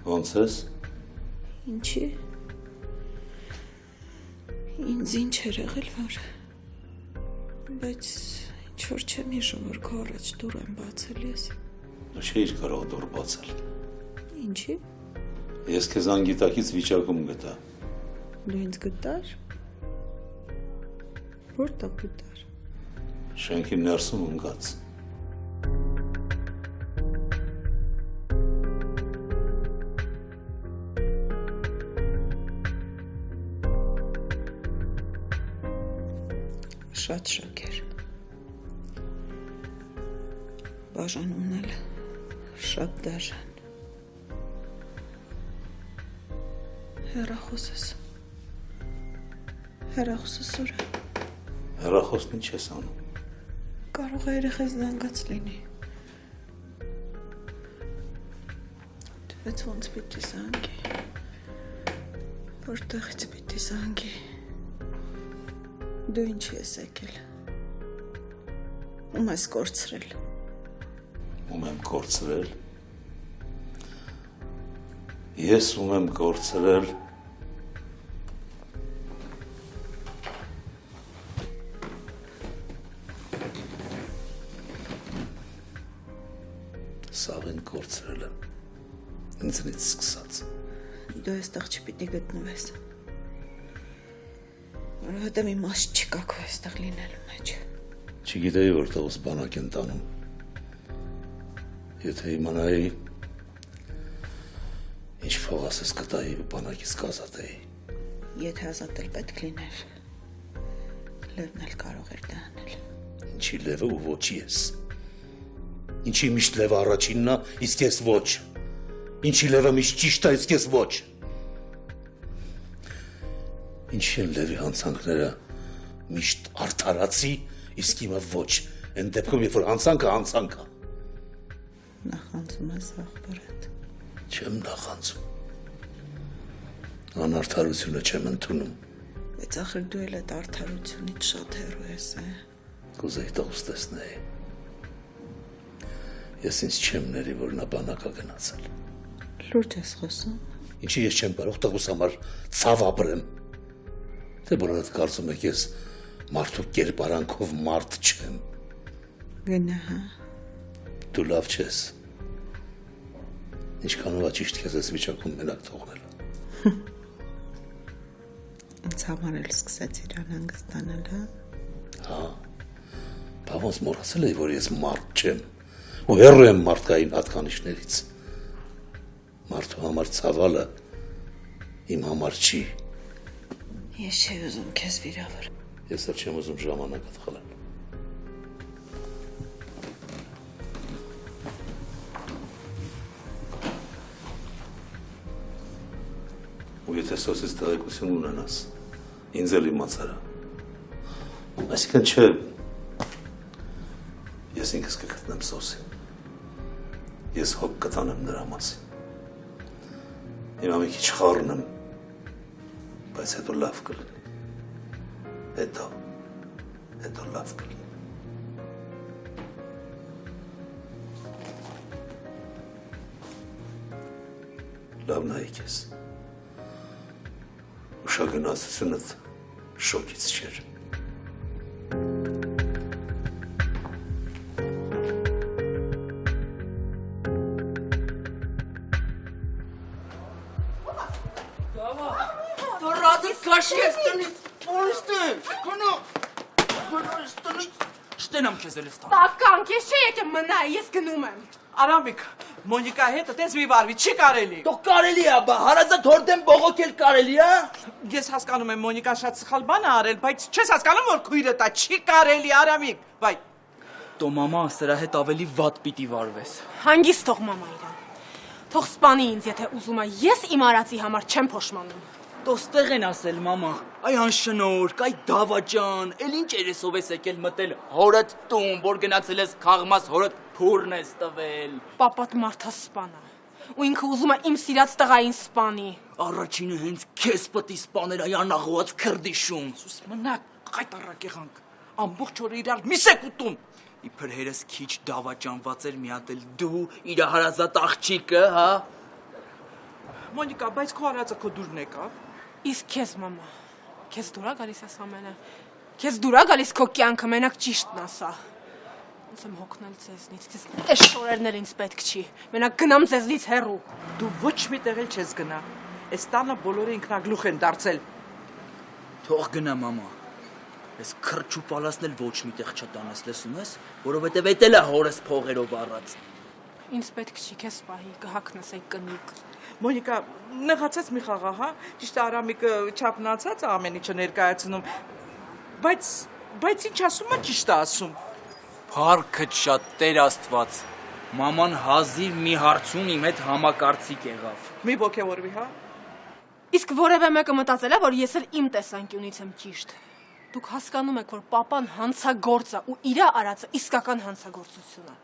Ոնց ես։ Ինչի։ Ինձ ինչ էր եղել, որ բայց ինչ-որ չեմ հիշում, որ քո առաջ դուռ եմ բացել ես։ Չէիր կարող դուռ բացել։ Ինչի։ Ես քեզ անգիտակից վիճակում գտա։ Դու ինձ գտար։ Որտեղ գտար։ Շենքի ներսում ընկած։ Շատ շոկ էր։ Բաժանումն էլ շատ դաժան։ Հեռախոսս ուր է։ Հեռախոսն ինչ ես անում։ Կարող է երեխես զանգած լինի։ Բայց ոնց պիտի զանգի։ Որտեղից պիտի զանգի։ Դու ինչ ես եկել։ Ում ես կորցրել։ Ում եմ կորցրել։ Ես ում եմ կորցրել։ Սաղին կորցրել եմ։ Ինձնից սկսած։ Դու այստեղ չպիտի գտնվես։ Որովհետև իմաստ չկա քո այստեղ լինելու մեջ։ Չգիտեի, որտեղս բանակ են տանում։ Եթե իմանայի, ինչ փողաս ես կտայի ու բանակից կազատեի։ Եթե ազատել պետք լիներ, Լևն էլ կարող էր դա անել։ Ինչի Լևը ու ոչի ես։ Ինչի միշտ Լևը առաջինն է, իսկ ես ոչ։ Ինչի Լևը միշտ ճիշտ է, իսկ ես ոչ։ Ինչի են Լևի հանցանքները միշտ արդարացի, իսկ իմը ոչ։ Այն դեպքում, երբ որ հանցանքը հանցանք է։ Նախանձում ես աղբորդ։ Չեմ նախանձում։ Անարդարությունը չեմ ընդունում։ Բայց ախր դու էլ այդ արդարությունից շատ հեռու ես, Կուզեի տղուս տեսնեի։ Ես ինձ չեմ ների, որ նա բանակա գնացել։ Լուրջ ես խոսում։ Ինչի ես չեմ կարող տղուս համար ցավ ապրեմ։ Թե բոլորդ կարծում եք ես մարդու կերպարանքով մարդ չեմ։ Գնա, հա։ Դու լավ չես։ Ինչքանով է ճիշտ քեզ ես վիճակում մենակ թողնել։ Ինձ համար էլ սկսեց իրան հանգստանալ, հա։ Հա։ Բա ոնց մոռացել էի, որ ես մարդ չեմ։ Ու հեռու եմ մարդկային հատկանիշներից։ Մարդու համար ցավալը իմ համար չի։ Ես չի ուզում քեզ վիրավորել։ Ես էլ չեմ ուզում ժամանակդ խլել։ Ու եթե սոսից տեղեկություն ունենաս, ինձ էլ իմացարա։ Այսինքն չէ, ես ինքս կգտնեմ սոսին։ Ես հոգ կտանեմ նրա մասին։ Հիմա մի քիչ խառնեմ, բայց հետո լավ կլինի։ Հետո լավ կլինի։ Լավ նայի քեզ։ Ուշագնացությունդ շոկից չէր։ Շտենամ քեզ էլ ստա։ Տականք, ես չի եկեմ մնայի, ես գնում եմ։ Արամիկ, Մոնիկա հետ տես մի վարվի, չի կարելի։ Դու կարելի է, բա հարազատ հորդեն բողոքել կարելի է։ Ես հասկանում եմ Մոնիկան շատ սխալ բան է արել, բայց չես հասկանում որ քույրը տա, չի կարելի, Արամիկ։ Վայ, Տո մամա սրա հետ ավելի վատ պիտի վարվես։ Հանգիստ թող մամա իրան։ Թող սպանի ինձ, եթե ուզում է, ես իմ արածի համար չեմ փոշմանում։ Տոստեղ են ասել մամա, այ անշնորհք, այ դավաճան, էլ ինչ երեսով ես եկել մտել հորդ տուն, որ գնացել ես քաղմաս հորդ փուրն ես տվել։ Պապատ մարդը սպանա։ Ու ինքը ուզում է իմ սիրած տղային սպանի։ Առաջինը հենց քեզ պիտի սպաներ այ անաղոած քրդիշում։ Սուս մնաք, qayտարակ եղանք։ Ամբողջ օրը իրար մի սեկուտում։ Իբր հերս քիչ դավաճանված էր մի հատ էլ դու իր հարազատ աղջիկը, հա։ Մոնիկա, բայց քո արածը քո դուրն եկավ։ Իսկ քեզ մամա, քեզ դուրա գալիս այս ամենը։ Քեզ դուրա գալիս քո կյանքը, մենակ ճիշտն ասա։ Ոնց եմ հոգնել ձեզնից, այս շորերն էլ ինձ պետք չի։ Մենակ գնամ ձեզնից հեռու։ Դու ոչ մի տեղ էլ չես գնա։ Այս տանը բոլորը ինքնագլուխ են դարձել։ Թող գնա մամա։ Այս քրչու պալասն էլ ոչ մի տեղ չտանես, լսում ես, որովհետև էդ էլ է հորս փողերով առած։ Ինձ պետք չի, քեզ պահի, կհակնես այդ կնիկ։ Մոնիկա, նեղացած մի խաղա, հա։ Ճիշտ է Արամիկը չափնացած է ամեն ինչը ներկայացնում։ Բայց ինչ ասում է, ճիշտ է ասում։ Փառքդ շատ Տեր Աստված։ Մաման հազիվ մի հարցում իմ հետ համակարծիկ եղավ։ Մի ոգևորվի, հա։ Իսկ որևէ մեկը մտածել է, որ ես էլ իմ տեսանկյունից եմ ճիշտ։ Դուք հասկանում եք, որ պապան հանցագործ է ու իր արածը իսկական հանցագործություն է։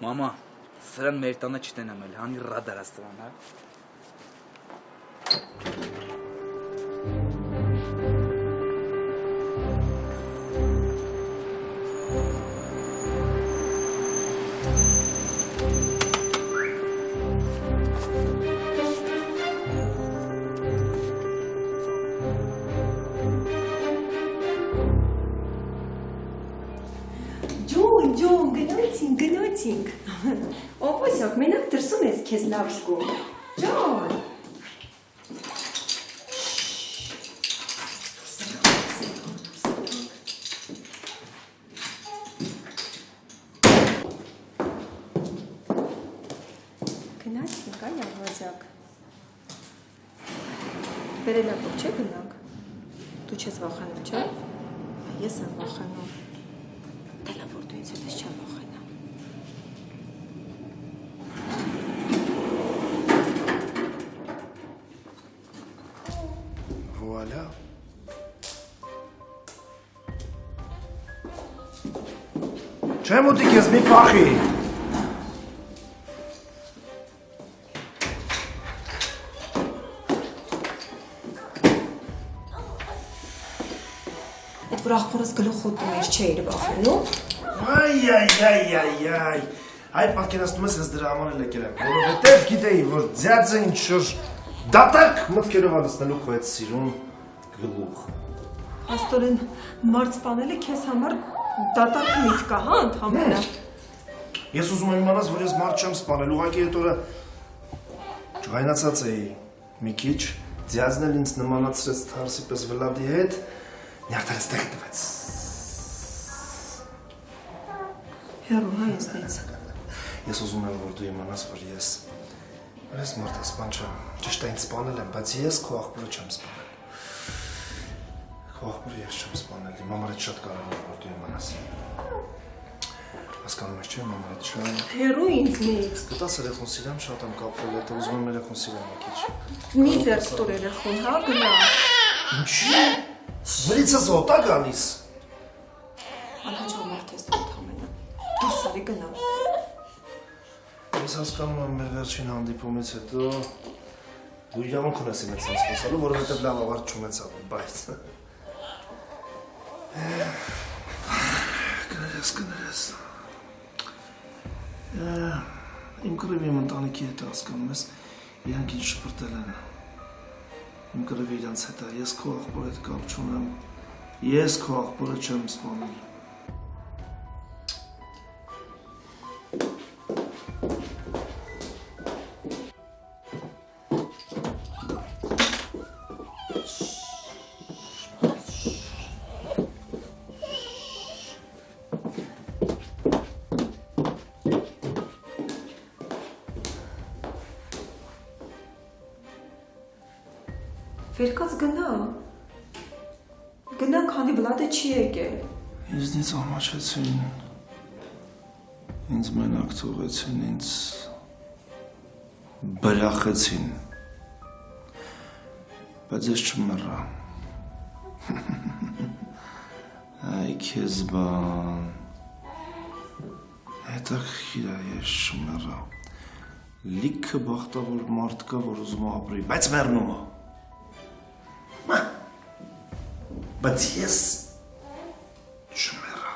Մամա, սրան մեր տանը չտենամ էլ, հանի ռադարա սրան, հա։ Ջոն, գնացինք։ Օպոսյակ, մենակ դրսում ես քեզ լավ զգում։ Ջոն։ Գնացինք, այ ավազակ։ Վերելակով չէ գնանք։ Դու չես վախենում, չէ՞։ Ես եմ վախենում։ Դելա որ դու ինձ հետ չեմ վախենա։ Վուալա։ Չեմ ուտի քեզ մի փախի։ Այդ որ ախորս գլուխոտում ես չէիր վախենում։ Այ։ Այ պատկերացնում ես դրա համար էլ եկել եմ, որովհետև գիտեի, որ ձյաձը ինչ-որ դատարկ մտքերով անցնելու քո այդ սիրուն գլուխ։ Աստորեն մարդ սպանելը քեզ համար դատարկ միտք է, հա, ընդհանրապես։ Ես ուզում եմ իմանաս, որ ես մարդ չեմ սպանել, ուղղակի այդ օրը ջղայնացած էի մի քիչ, ձյաձն էլ ինձ նմանացրեց թարսի պես Վլադի հետ, նյարդարից տեղ տվեց։ Հեռու հա ինձնից։ Ես ուզում եմ, որ դու իմանաս, որ ես մարդասպան չեմ, ճիշտ է ինձ սպանել եմ, բայց ես քո աղբորը չեմ սպանել։ Քո աղբորը ես չեմ սպանել, իմ համար այդ շատ կարևոր է, որ դու իմանաս։ Հասկանում ես, չէ՞, մամա, այդ շատ։ Հեռու ինձնից։ Գտաս երեխուն սիրամ, շատ եմ կապվել, հետո ուզում եմ երեխուն սիրամ մի քիչ։ Մի ձեռք տուր երեխուն, հա, գնա։ Ինչի՞։ Վրիցս ոտա գանիս։ Անհաջող մարդ ես դու ընդհանրապես։ Դուրս արի գնա։ Ես հասկանում եմ մեր վերջին հանդիպումից հետո դու իրավունք ունես իմ հետ խոսալու, որովհետև լավ ավարտ չունեցավ, բայց կներես։ Իմ կռիվի իմ ընտանիքի հետ հասկանում ես, իրանք ինչ շպրտել են։ Իմ կռիվի իրանց հետ է, ես քո աղբոր հետ կապ չունեմ, ես քո աղբորը չեմ սպանել։ Վերկաց գնա։ Գնա, քանի Վլադը չի եկել։ Ինձնից ամաչեցին, ինձ մենակ թողեցին, ինձ բրախեցին, բայց ես չմեռա։ Այ քեզ բան, հետաքրքիր է, ես չմեռա։ Լիքը բախտավոր մարդ կա, որ ուզում է ապրի, բայց մեռնում է։ Բայց ես չմեռա։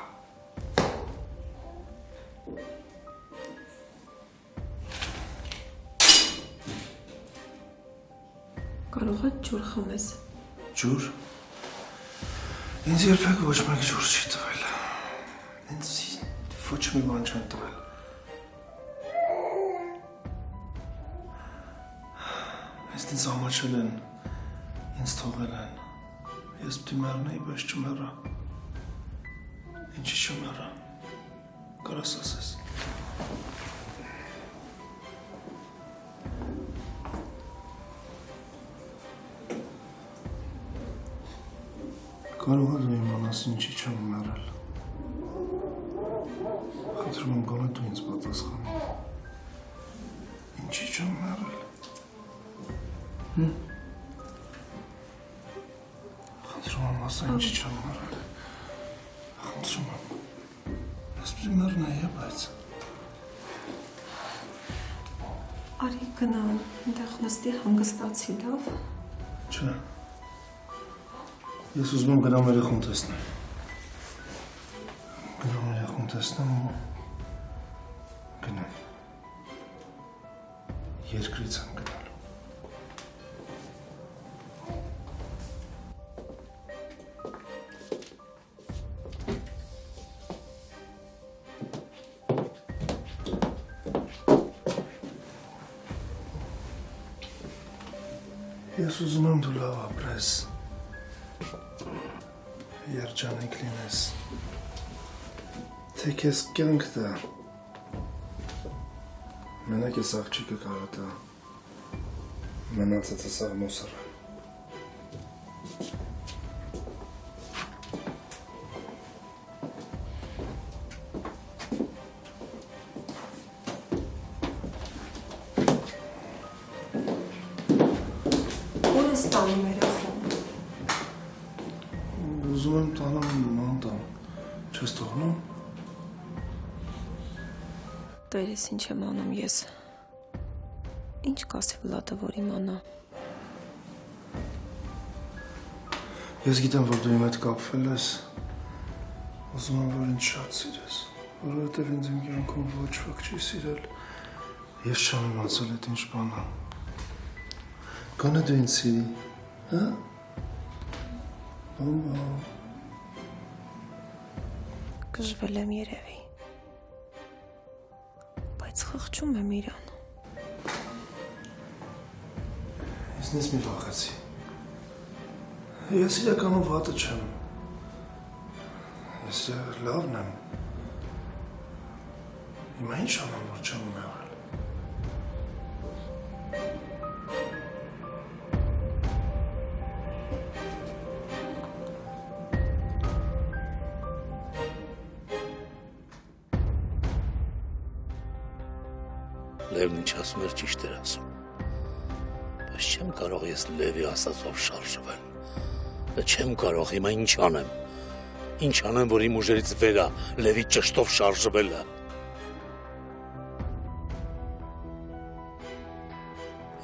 Կարող է ջուր խմես։ Ջուր։ Ինձ երբեք ոչ մեկ ջուր չի տվել։ Ինձ ոչ մի բան չեն տվել։ Ես ինձ ամաչել են, ինձ թողել են։ Ես պիտի մեռնեի, բայց չմեռա։ Ինչի չմեռա։ Կարաս ասես։ Կարող է դու իմանաս ինչի չեմ մեռել։ Խնդրում եմ գոնե դու ինձ պատասխանի։ Ինչի չեմ մեռել։ Խնդրում եմ ասա ինչի չեմ մեռել։ Խնդրում եմ։ Ես պիտի մեռնեի, բայց։ Արի գնա, այնտեղ նստի հանգստացի, լավ։ Չէ։ Ես ուզում եմ գնամ երեխուն տեսնեմ։ Գնամ երեխուն տեսնեմ ու գնամ։ Երկրից եմ գնալու։ Ես ուզում եմ դու լավ ապրես։ Երջանիկ լինես, թե քեզ կյանք տա, մենակ ես աղջիկը կարա տա, մնացածը սաղ մոսրը։ Ուր ես տանում երեխուն։ Ուզում եմ տանեմ ման տամ, չես թողնում։ Տերես ինչ եմ անում ես։ Ինչ կասի Վլադը, որ իմանա։ Ես գիտեմ, որ դու իմ հետ կապվել ես, ուզում եմ, որ ինձ շատ սիրես, որովհետև ինձ իմ կյանքում ոչ ոք չի սիրել, ես չեմ իմացել այդ ինչ բանը։ Գոնե դու ինձ սիրի, հա? Բոմբա։ Կժվել եմ երևի, բայց խղճում եմ իրան։ Ես նես մի վախեցի։ Ես իրականում վատը չեմ։ Ես լավն եմ։ Հիմա ինչ անեմ, որ չեմ մեղել։ Լևն ինչ ասում էր ճիշտ էր ասում, բայց չեմ կարող ես Լևի ասածով շարժվել, չեմ կարող հիմա ինչ անեմ, որ իմ ուժերից վեր է Լևի ճշտով շարժվելը։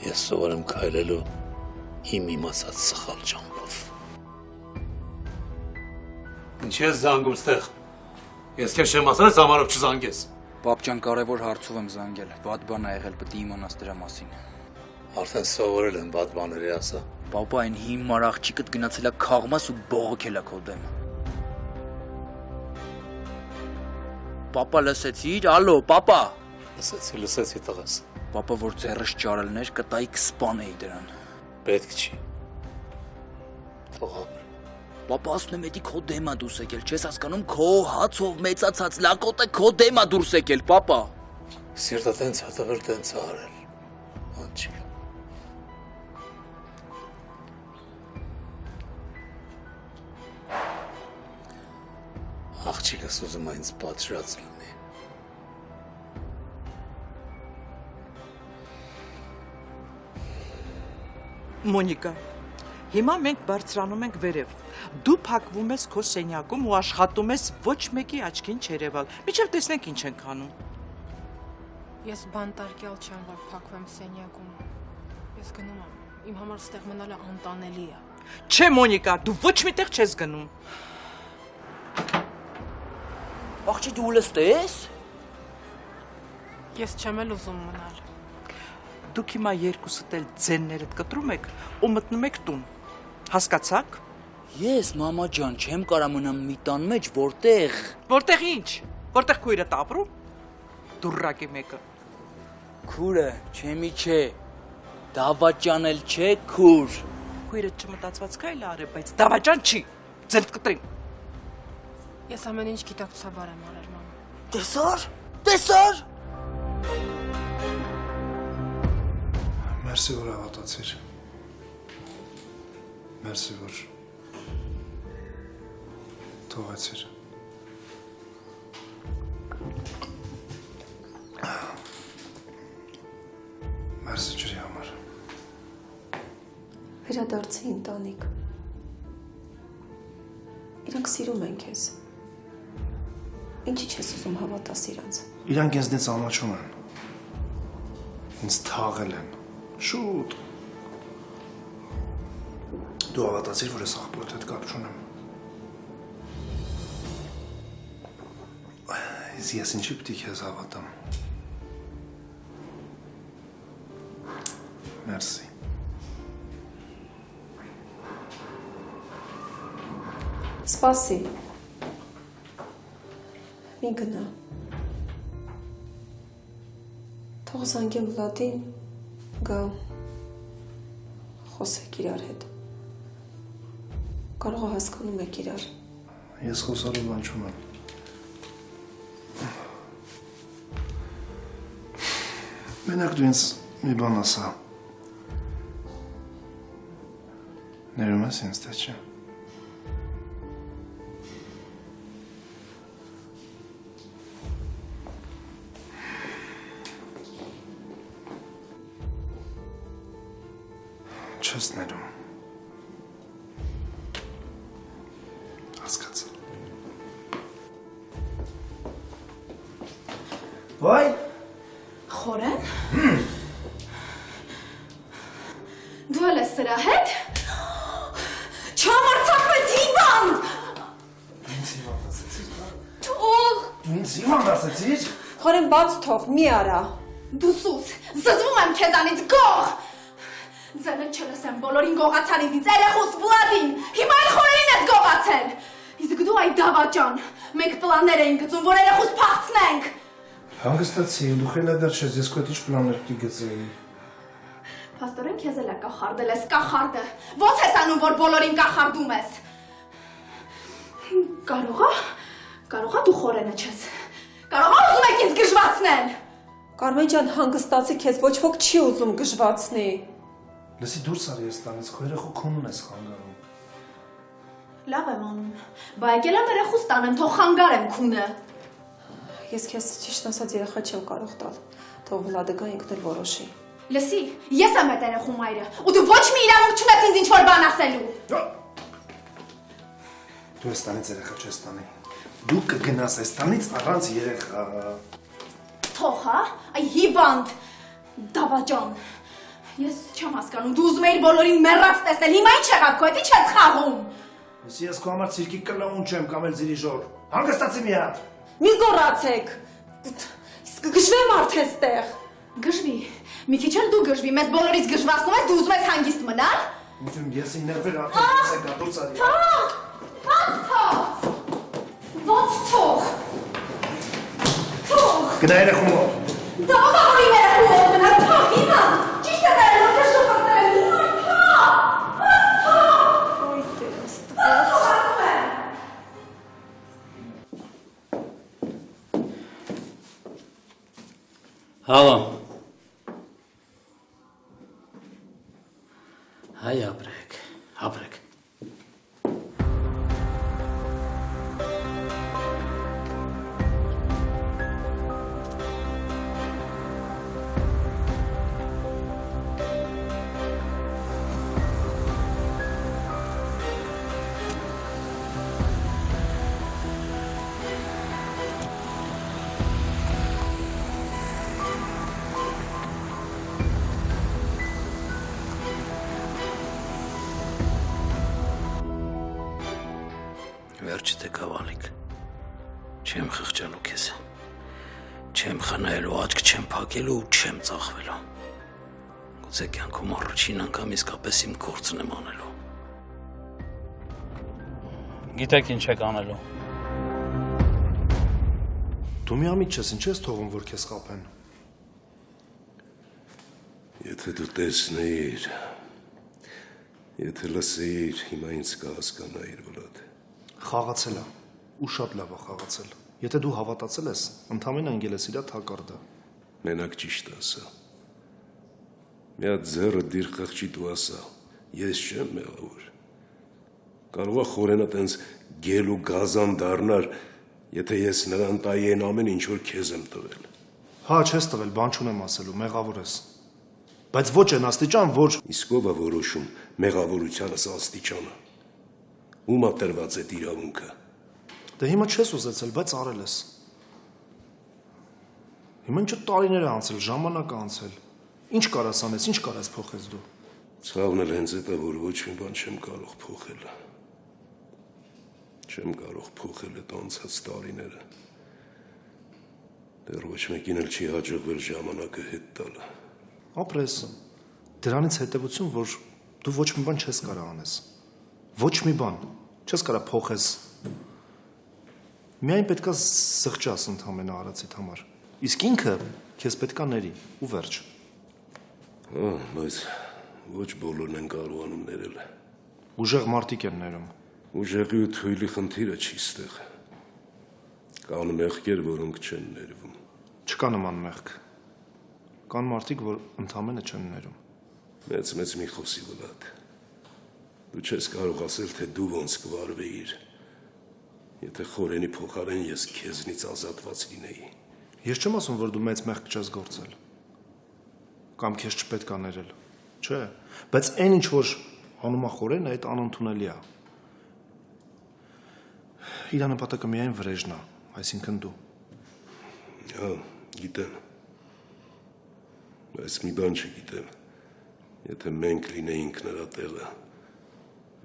Ես սովոր եմ քայլելու իմ իմացած սխալ ճամփով։ Ինչ ես զանգում ստեղ, ես քեզ չեմ ասել ես համարով չզանգես։ Պապ ջան, կարևոր հարցով եմ զանգել։ Վատ բան ա եղել, պետք է իմանաս դրա մասին։ Արդեն սովորել եմ բադ բաների ասա։ Պապա, այն հիմար աղջիկդ գնացել ա քաղմաս ու բողոքել ա քո դեմ։ Պապա, լսեցի՞ր, ալո, պապա։ Լսեցի տղաս։ Պապա, որ ձեռս ճարելներ, կտայի կսպանեի դրան։ Պետք չի։ Թող ապրի։ Պապա, ասում եմ, էդի քո դեմ ա դուրս եկել, չես հասկանում, քո հացով մեծացած լակոտը քո դեմ ա դուրս եկել, պապա։ Սիրտը տենց ա տվել, տենց ա արել։ Անչիկ։ Աղջիկս ուզում ա ինձ պատժած լինի։ Մոնիկա, հիմա մենք բարձրանում ենք վերև։ Դու փակվում ես քո սենյակում ու աշխատում ես ոչ մեկի աչքին չերևալ։ Միջև տեսնենք ինչ ենք անում։ Ես բանտարկյալ չեմ, որ փակվեմ սենյակում։ Ես գնում եմ, իմ համար ստեղ մնալը անտանելի է։ Չէ, Մոնիկա, դու ոչ միտեղ չես գնում։ Աղջի դու լստես։ Ես չեմ էլ ուզում մնալ։ Դուք հիմա երկուսդ էլ ձեններդ կտրում եք ու մտնում եք տուն։ Հասկացաք։ Ես մամա ջան չեմ կարա մնամ մի տան մեջ որտեղ Որտեղ ինչ։ Որտեղ քույրդ ապրում։ Դուրրակի մեկը։ քուրը չեմի չէ դավաճան էլ չէ քուր Քույրդ չմտածված կայլ արե, բայց դավաճան չի։ Ձեր կտրին։ Ես ամեն ինչ գիտակցաբար եմ արել, մամա։ Տեսար Մերսի որ հավատացիր։ Մերսի որ թողեցիր։ Մերսի ջրի համար։ Վերադարձի ընտանիք։ Իրանք սիրում են քեզ։ Ինչի՞ չես ուզում հավատաս իրանց։ Իրանք ինձնից ամաչում են։ Ինձ թաղել են։ Շուտ։ Դու հավատացիր, որ ես աղբորդ հետ կապ չունեմ։ Ես ինչի պիտի քեզ հավատամ։ Մերսի։ Սպասի։ Մի գնա։ Թող զանգեմ Վլադին, գա խոսեք իրար հետ։ Կարող է հասկանում եք իրար։ Ես խոսալու բան չունեմ։ Մենակ դու ինձ մի բան ասա։ Ներում ես ինձ, թե չէ։ Չես ներում։ Հասկացա։ Վայ։ Խորեն։ Դու էլ ես սրա հետ։ Չամարցակվեց հիվանդ։ Ինձ հիվանդ ասեցիր։ Թող։ Դու ինձ հիվանդ ասեցիր։ Խորեն բաց թող, մի արա։ Դու սուս, զզվում եմ քեզանից գող։ Ձենը չլսեմ բոլորին գողացանից, երեխուս Վլադին, հիմա էլ Խորենին ես գողացել։ Իսկ դու այ դավաճան, մենք պլաններ էինք գծում, որ երեխուս փախցնենք։ Հանգստացի, դու խելագար չես, ես քո հետ ինչ պլաններ պիտի գծեի։ Փաստորեն քեզ էլ է կախարդել ես կախարդը։ Ո՞նց ես անում, որ բոլորին կախարդում ես։ Կարողա դու Խորենը չես։ Կարողա ուզում եք ինձ գժվացնել։ Կարմեն ջան, հանգստացի, քեզ ոչ ոք չի ուզում գժվացնի։ Լսի դուրս արի ես տանից, քո երեխու քունն ես խանգարում։ Լավ եմ անում, բա եկել եմ երեխուս տանեմ, թող խանգարեմ քունը։ Ես քեզ ճիշտ ասած երեխա չեմ կարող տալ։ Թող Վլադը գա ինքն էլ որոշի։ Լսի, ես եմ այդ երեխու մայրը, ու դու ոչ մի իրավունք չունես ինձ ինչ-որ բան ասելու։ Դու ես տանից երեխա չես տանի։ Դու կգնաս այս տանից առանց երեխա։ Թող, հա, այ հիվանդ, դավաճան։ Ես չեմ հասկանում, դու ուզում էիր բոլորին մեռած տեսնել, հիմա ինչ եղավ քո հետ, ի՞նչ ես խաղում։ Ես քո համար ցիրկի կլոուն չեմ կամ էլ զիրիժոր։ Հանգստացի մի հատ։ Մի գոռացեք։ Իսկ գժվեմ արդեն ստեղ։ Գժվի։ Մի քիչ էլ դու գժվի, մեզ բոլորից գժվացնում ես, դու ուզում ես հանգիստ մնալ։ Ես իմ ներվեր արդեն եկա դուրս արի։ Ոնց թող։ Թող։ Գնա երեխու մոտ։ Դա ո՞նց է երեխու մոտ գնալ, թող հիմա։ Ճիշտ է դեռ ոչ շփոթել եմ, Հալո։ Հայ ապրեք։ Վերջը թե կավալիկ, չեմ խղճալու քեզ, չեմ խնայելու, աչք չեմ փակելու ու չեմ ծախվելու, Գուցե կյանքում առաջին անգամ իսկապես իմ գործն եմ անելու։ Գիտեք ինչ եք անելու։ Դու միամիտ չես, ինչ ես թողում, որ քեզ խաբեն։ Եթե դու տեսնեիր, եթե լսեիր, հիմա ինձ կհասկանայիր, Վլադ։ Խաղացել է, ու շատ լավ է խաղացել։ Եթե դու հավատացել ես, ընդամենը անգել ես իրա թակարդը։ Մենակ ճիշտ ասա։ Մի հատ ձեռը դիր խղճի դու ասա, ես չեմ մեղավոր։ Կարող է խորենը տենց գել ու գազան դառնար, եթե ես նրան տայի այն ամեն ինչ, որ քեզ եմ տվել։ Հա, չես տվել, բան չունեմ ասելու, մեղավոր ես։ Բայց ոչ այն աստիճան, որ Իսկ ով է որոշում մեղավորությանս աստիճանը։ Ում է տրված այդ իրավունքը։ դե հիմա չես ուզեցել, բայց արել ես։ Հիմա ինչ տարիներ է անցել, ժամանակ է անցել։ Ինչ կարաս անես, ինչ կարաս փոխես դու։ Ցավն էլ հենց այդ է, որ ոչ մի բան չեմ կարող փոխել։ Չեմ կարող փոխել այդ անցած տարիները։ Դեռ ոչ մեկին էլ չի հաջողվել ժամանակը հետ տալը։ Ապրես։ Դրանից հետևություն, որ դու ոչ մի բան չես կարող անես։ Ոչ մի բան չես կարող փոխես։ Միայն պետքա զղջաս ընդամենը արածիդ համար։ Իսկ ինքը քեզ պետքա ների ու վերջ։ Հա, բայց ոչ բոլորն են կարողանում ներել։ Ուժեղ մարդիկ են ներում։ Ուժեղի ու թույլի խնդիրը չի ստեղ։ Կան մեղքեր, որոնք չեն ներվում։ Չկա նման մեղք։ Կան մարդիկ, որ ընդամենը չեն ներում։ Մեծ մի խոսի Վլադ։ Դու չես կարող ասել, թե դու ոնց կվարվեիր, եթե խորենի փոխարեն ես քեզնից ազատված լինեի։ Ես չեմ ասում, որ դու մեծ մեղք չես գործել։ Կամ քեզ չպետք է ներել։ Չէ, բայց այն ինչ որ անում է խորենը, այդ անընդունելի է։ Իր նպատակը միայն վրեժն է, այսինքն դու։ Հա, գիտեմ։ Բայց մի բան չգիտեմ։ Եթե մենք լինեինք նրա տեղը,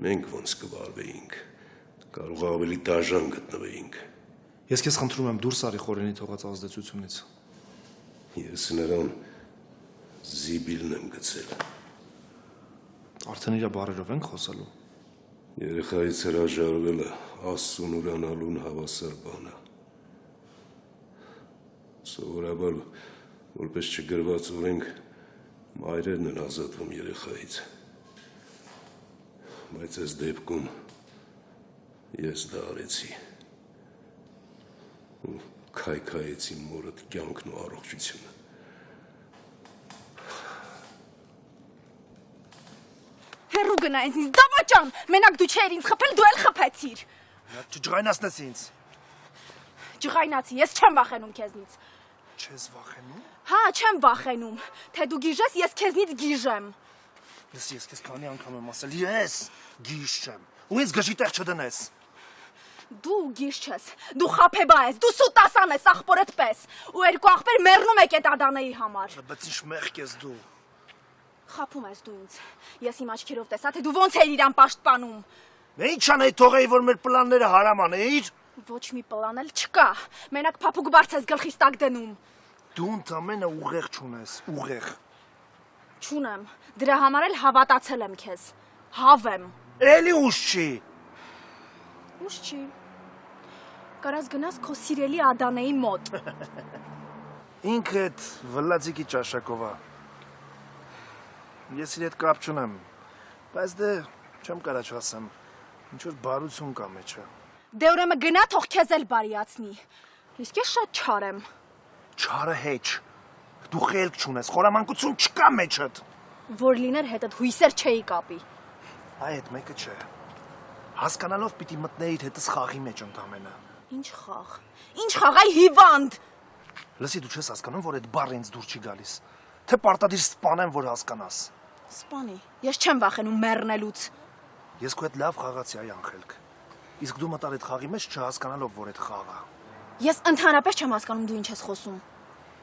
մենք ոնց կվարվեինք, կարող ավելի դաժան գտնվեինք։ Ես քեզ խնդրում եմ դուրս արի խորենի թողած ազդեցությունից։ Ես նրան զիբիլն եմ գցել։ Արդեն իր բարերով ենք խոսելու։ Երեխայից հրաժարվելը Աստծուն ուրանալուն հավասար բան է։ Սովորաբար, որպես չգրված օրենք, մայրերն են ազատվում երեխայից։ Բայց այս դեպքում ես դա արեցի։ Ու քայքայեցի մորդ կյանքն ու առողջությունը։ Հերու գնա ինձ, դավաճան, մենակ դու չէիր ինձ խփել, դու էլ խփեցիր։ Չջղայնացնես ինձ։ Ջղայնացի, ես չեմ վախենում քեզնից։ Չես վախենում։ Հա, չեմ վախենում, թե դու գիժես, ես քեզնից գիժեմ։ Լսի, ես քեզ քանի անգամ եմ ասել, ես գիժ չեմ։ Ու ինձ գժի տեղ չդնես։ Դու գիժ չես, դու խափեբա ես, դու սուտասան ես աղբորդ պես։ Ու երկու աղբեր մեռնում եք այդ Ադանեի համար։ Բայց ինչ մեղք ես դու։ Խափում ես դու ինձ։ Ես իմ աչքերով տեսա, թե դու ոնց էր իրան պաշտպանում։ Ինչ անեի թողեի, որ մեր պլանները հարամ անեիր։ Ոչ մի պլան էլ չկա։ Մենակ փափուկ բարձ ես գլխիս տակ դնում։ Դու ընդամենը ուղեղ չունես, ուղեղ։ Չունեմ։ Դրա համար էլ հավատացել եմ քեզ։ Հավեմ։ Էլի ուշ չի։ Ուշ չի։ Կարաս գնաս քո սիրելի Ադանեի մոտ։ Ինքը այդ վլածիկի ճաշակով է։ Ես իր հետ կապ չունեմ, բայց դե չեմ կարա չասեմ, ինչ որ բարություն կա մեջը։ Դե ուրեմն գնա թող քեզ էլ բարիացնի։ Իսկ ես շատ չար եմ։ Չարը հեչ։ Դու խելք չունես, խորամանկություն չկա մեջդ։ Որ լիներ հետդ հույսեր չէի կապի։ Այ այդ մեկը չէ։ Հասկանալով պիտի մտնեիր հետս խաղի մեջ ընդամենը։ Ինչ խաղ։ Ինչ խաղ, այ հիվանդ։ Լսի, դու չես հասկանում, որ այդ բառը ինձ դուր չի գալիս։ Թե պարտադիր սպանեմ, որ հասկանաս։ Սպանի։ Ես չեմ վախենում մեռնելուց։ Ես քո հետ լավ խաղացի այ անխելք։ Իսկ դու մտար այդ խաղի մեջ չհասկանալով, որ այդ խաղ է։ Ես ընդհանրապես չեմ հասկանում դու ինչ ես խոսում։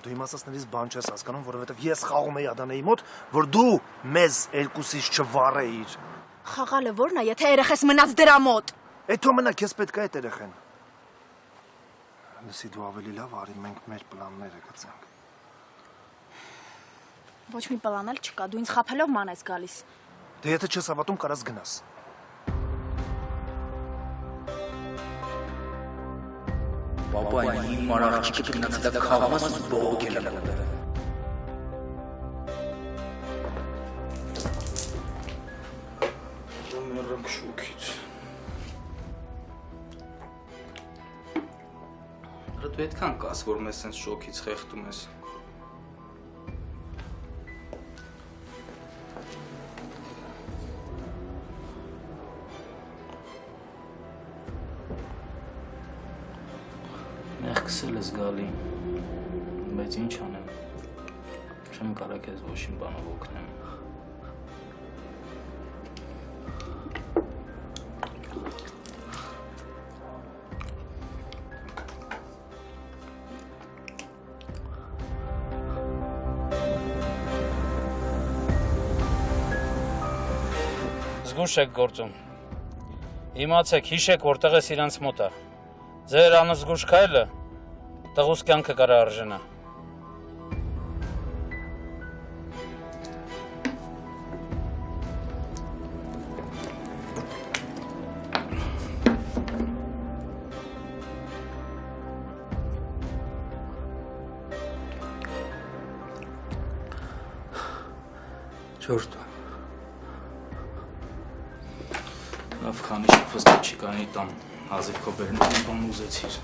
Դու իմ ասածներից բան չես հասկանում, որովհետև ես խաղում էի Ադանեի մոտ, որ դու մեզ երկուսից չվառեիր։ Խաղալը ո՞րն է, եթե երեխես մնաց դրա մոտ։ Էդ ոմենա քեզ պետք է այդ երեխեն։ Լսի, դու ավելի լավ արի մենք մեր պլանները գծենք։ Ոչ մի պլան էլ չկա, դու ինձ խաբելով ման ես գալիս։ Դե եթե չես հավատում, կարաս գնաս։ Բաբա, իմ մարաղջիկը գնացել է քաղաս բողոքել է։ Մեռանք շոքից։ Դու այդքան կաս, որ մեզ սենց շոքից խեղդում ես։ Մեղքսել ես գալի, բայց ինչ անեմ, չեմ կարա կեզ ոչին բանով օգնեմ։ Զգուշ եք գործում, իմացեք, հիշեք, որտեղ ես իրանց մոտա, ձեր անզգուշ քայլը տղուս կյանքը կարա արժենա։ Չորտո։ Լավ քանի շփոստի չկանի տան, հազիվ քո բերնի բան ուզեցիր։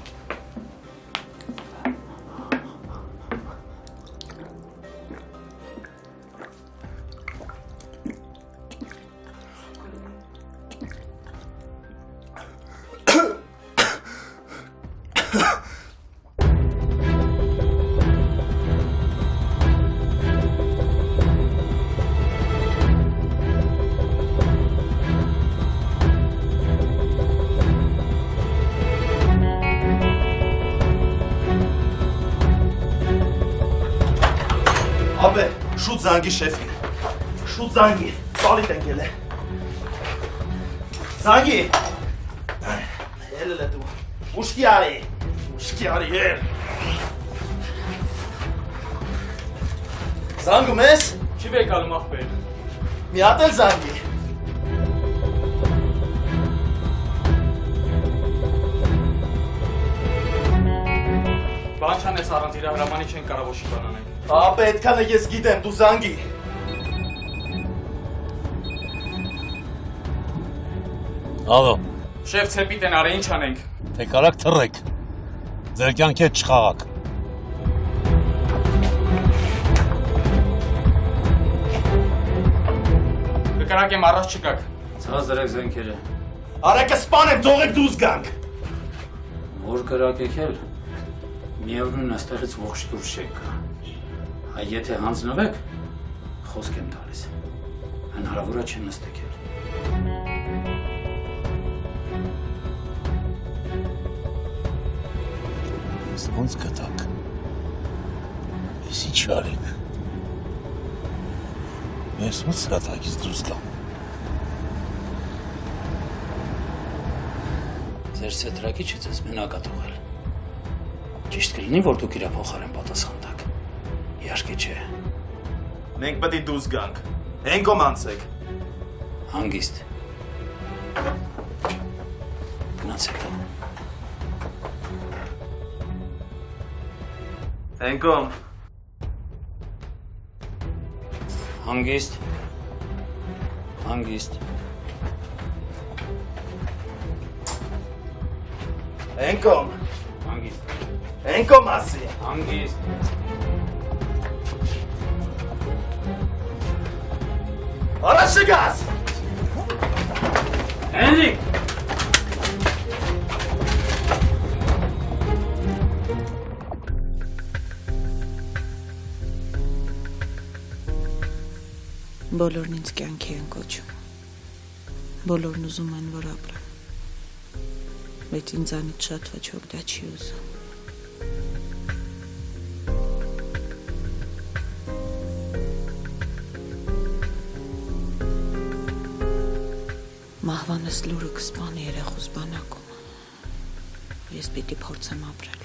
Ապե, շուտ զանգի շեֆին, շուտ զանգի, սալիտ ընկել է, զանգի, հելել է դու, ուշկի արի, հել, զանգում ես, Չի վեկալում աղբեր։ մի հատ էլ զանգի, Բան չանես առանց իր հրամանի չեն կարող ոչի բան անել։ ապե, այդքանը ես գիտեմ, դու զանգի, Ալո, Շեֆ ցեպիտ են արի, ինչ անենք։ թե կարաք թռեք, ձեր կյանքի հետ չխաղաք։ Կկրակեմ առաջ չկաք։ Ցած դրեք զենքերը, արեկը սպանեմ, թողեք դուզ գանք, որ կրակեք էլ, միևնույն աստեղից ողջ դուրս չեք գա։ Այ եթե հանձնվեք, խոսք եմ տալիս, հնարավոր է չեն նստեք էլ։ Ոնց կտակ, ես ինչ արեք, ես ոնց սրատակից դուրս գամ։ Ձեր սետրակիչը ձեզ մենակ է թողել։ Ճիշտ կլինի, որ դուք իրա փոխարեն պատասխան տաք։ Իհարկե չէ։ մենք պետք է դուզ գանք, հենգոմ անցեք, Հանգիստ։ Գնացեք։ հենգոմ, Հանգիստ։ Հանգիստ։ հենգոմ, Հանգիստ։ հենգոմ ասի, Հանգիստ։ առաջ գաս, Հենրիկ։ Բոլորն ինձ կյանքի են կոչում, բոլորն ուզում են, որ ապրեմ, բայց ինձանից շատ ոչոք դա չի ուզում։ Մահվանս լուրը կսպանի երախուս բանակում, ես պիտի փորձեմ ապրել։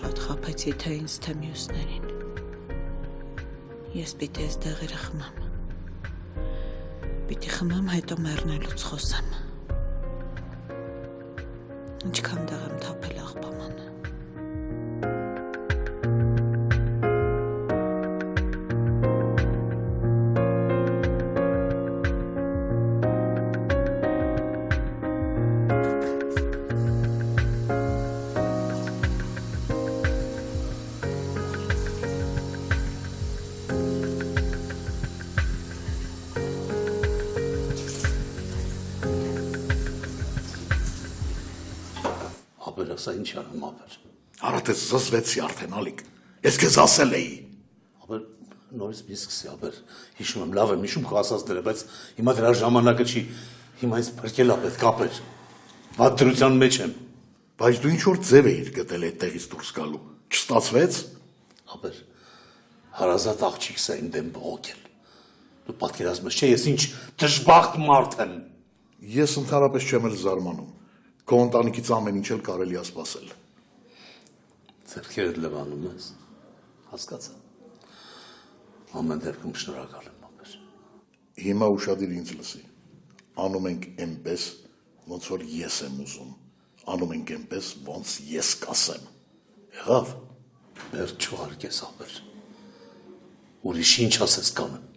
շատ խաբեցի թե ինձ, թե մյուսներին։ Ես պիտի այս դեղերը խմեմ։ Պիտի խմեմ, հետո մեռնելուց խոսեմ։ Ինչքան դեղ եմ թափել աղբամանը։ Ասա ինչ արեմ ապեր։ Արդ ես զզվեցի արդեն ալիք։ Ես քեզ ասել էի։ Ապեր նորից մի սկսի ապեր։ Հիշում եմ, լավ եմ, հիշում քո ասածները, բայց հիմա դրա ժամանակը չի։ Հիմա ինձ փրկել ա պետք ապեր։ Վատ դրության մեջ եմ։ Բայց դու ինչ որ ձև էիր գտել այդտեղից դուրս գալու։ Չստացվեց։ Ապեր հարազատ աղջիկս է իմ դեմ բողոքել։ Դու պատկերացնում ես, չէ, ես ինչ դժբախտ մարդ եմ։ Ես ընդհանրապես չեմ էլ զարմանում։ Քո ընտանիքից ամեն ինչ էլ կարելի է սпасել։ Ձեռքերդ լվանում ես։ Հասկացա։ Ամեն դեպքում շնորհակալ եմ ապեր։ Հիմա ուշադիր ինձ լսի։ Անում ենք այնպես, ոնց որ ես եմ ուզում։ Անում ենք այնպես, ոնց ես կասեմ։ Եղավ։ Բերդ չուհարկես ապեր։ Ուրիշ ինչ ասես կանեմ։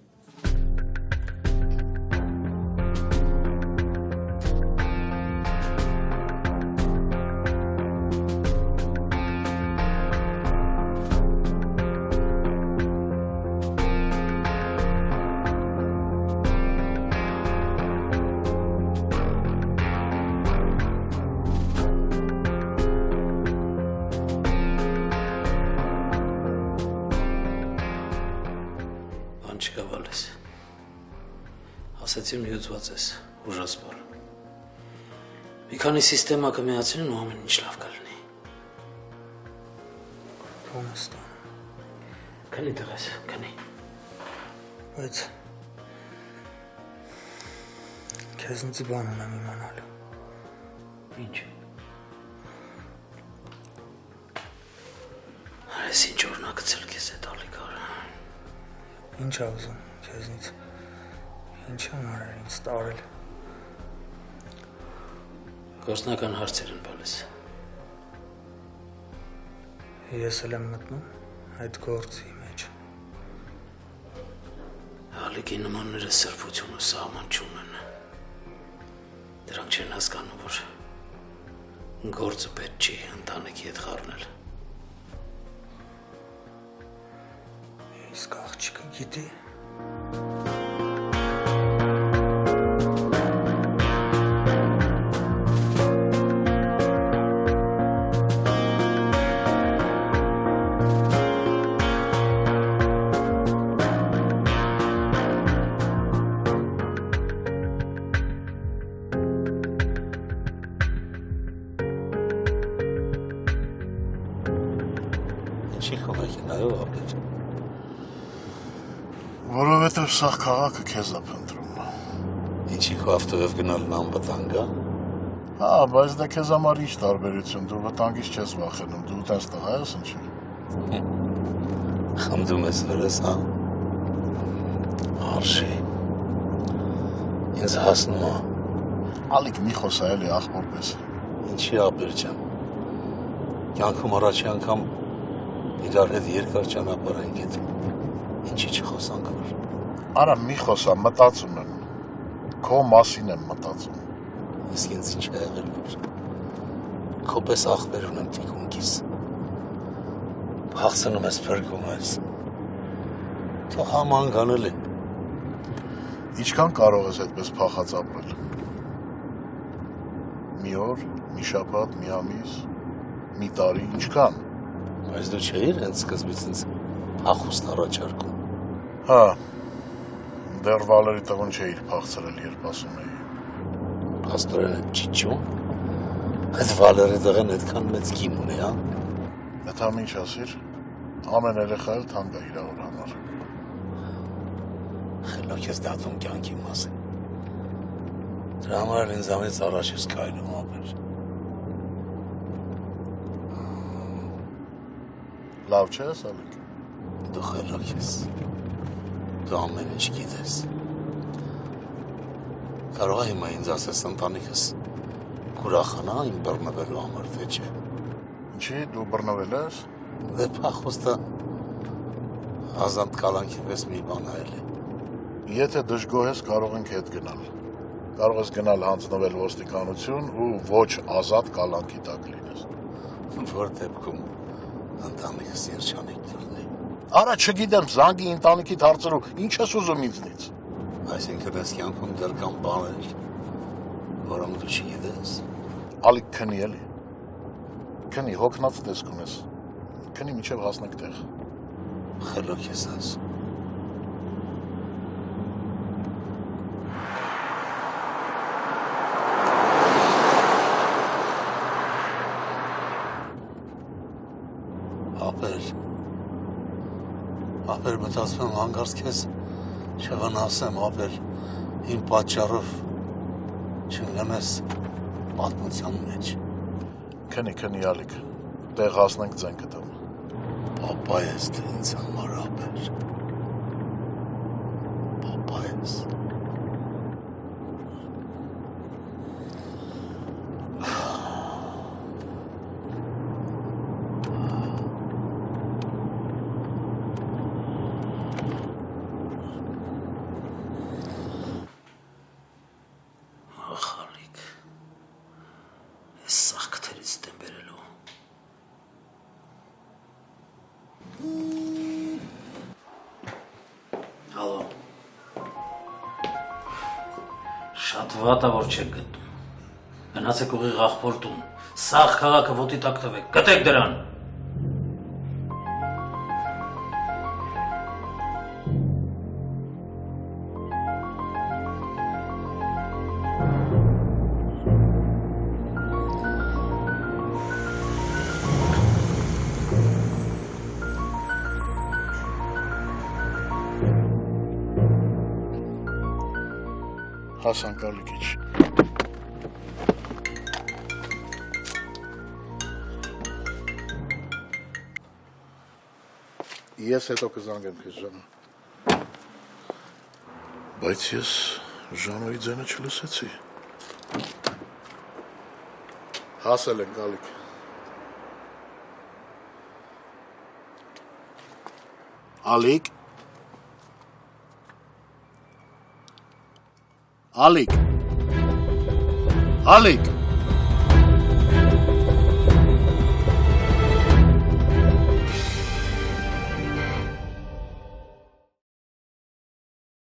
Ասացիմ հյուծված ես, ուժասպար։ Մի քանի սիստեմա կմիացրին ու ամեն ինչ լավ կլինի։ Թոմաստան։ Քանի տղես, քանի։ Բայց քեզնից բան ունեմ իմանալու։ Ինչ։ Այս ինչ օրնակցել քեզ է տալիկարը։ Ինչ ա ուզում քեզնից։ Ինչ եմ արել ինձ տարել։ Գործնական հարցեր են բալես։ Ես էլ եմ մտնում այդ գործի մեջ։ Հալիկի նմանները սրբություն ու սահման չունեն։ Դրանք չեն հասկանում, որ գործը պետք չի ընտանիքի հետ խառնել։ Իսկ աղջիկը գիտի։ Որովհետև սաղ քաղաքը քեզ է փնտրում։ Ինչի քո ավտոյով գնալն անվտանգ է։ Հա, բայց դա քեզ համար ինչ տարբերություն, դու վտանգից չես վախենում, դու տես տղա ես ինչի։ Խնդում ես վրես, հա։ Արժի։ Ինձ հասնում է։ Ալիք մի խոսա էլի աղբոր պես։ Ինչի ապեր ջան։ Կյանքում առաջի անգամ իրար հետ երկար ճանապարհ ենք գետում։ Ինչի չխոսանք որ։ Արա մի խոսա, մտածում եմ։ Քո մասին եմ մտածում։ Իսկ ինձ ինչ է եղել որ։ Քո պես ախպեր ունեմ թիկունքիս։ Փախցնում ես, փրկում ես։ Թող համանգ անել են։ Ինչքան կարող ես այդպես փախած ապրել։ Մի օր, մի շաբաթ, մի ամիս, մի տարի, ինչքան։ Բայց դու չէիր հենց սկզբից ինձ ախուստ առաջարկում։ Հա, դեռ Վալերի տղուն չէիր փախցրել, երբ ասում էի։ Փաստորեն է ճիճում։ Այդ Վալերի տղեն այդքան մեծ կին ունի, հա։ Այդ համ ինչ ասիր, ամեն երեխա էլ թանկ է իր համար։ Խելոք ես դատում կյանքի մասին։ Դրա համար էլ ինձանից առաջ ես քայլում ապեր։ Լավ չես, Ալիկ։ Դու խելոք ես։ Դու ամեն ինչ գիտես։ Կարող է հիմա ինձ ասես ընտանիքս կուրախանա իմ բռնվելու համար, թե չէ։ Ինչի դու բռնվել ես։ Դե փախոստը ազատ կալանքի պես մի բան է էլի։ Եթե դժգոհ ես, կարող ենք հետ գնալ։ Կարող ես գնալ հանձնվել ոստիկանություն ու ոչ ազատ կալանքի տակ լինես։ Որ դեպքում ընտանիքս երջանիկ կլինի։ Արա չգիտեմ, զանգի ընտանիքիդ հարցրու, ինչ ես ուզում ինձնից։ Այսինքն ես կյանքում դեռ կան բաներ, որոնք դու չգիտես։ Ալիկ քնի էլի։ Քնի, հոգնած տեսք ունես։ Քնի մինչև հասնեք տեղ։ Խելոք ես ասում։ Ապեր մտածում եմ հանգարց քեզ չվնասեմ, ապեր իմ պատճառով չընկնես պատմության մեջ։ Քնի, Ալիկ, տեղ հասնենք ձեն կտամ։ Պապա ես դու ինձ համար, ապեր։ Պապա ես։ Շատ վատ է, որ չեք գտնում։ Գնացեք ուղիղ աղբոր տուն։ Սաղ քաղաքը ոտի տակ տվեք։ Գտեք դրան։ Հասանք Ալիկիչ։ Ես հետո կզանգեմ քեզ Ժանո։ Բայց ես Ժանոյի ձայնը չլսեցի։ Հասել ենք Ալիկ։ Ալիկ։ Ալիկ։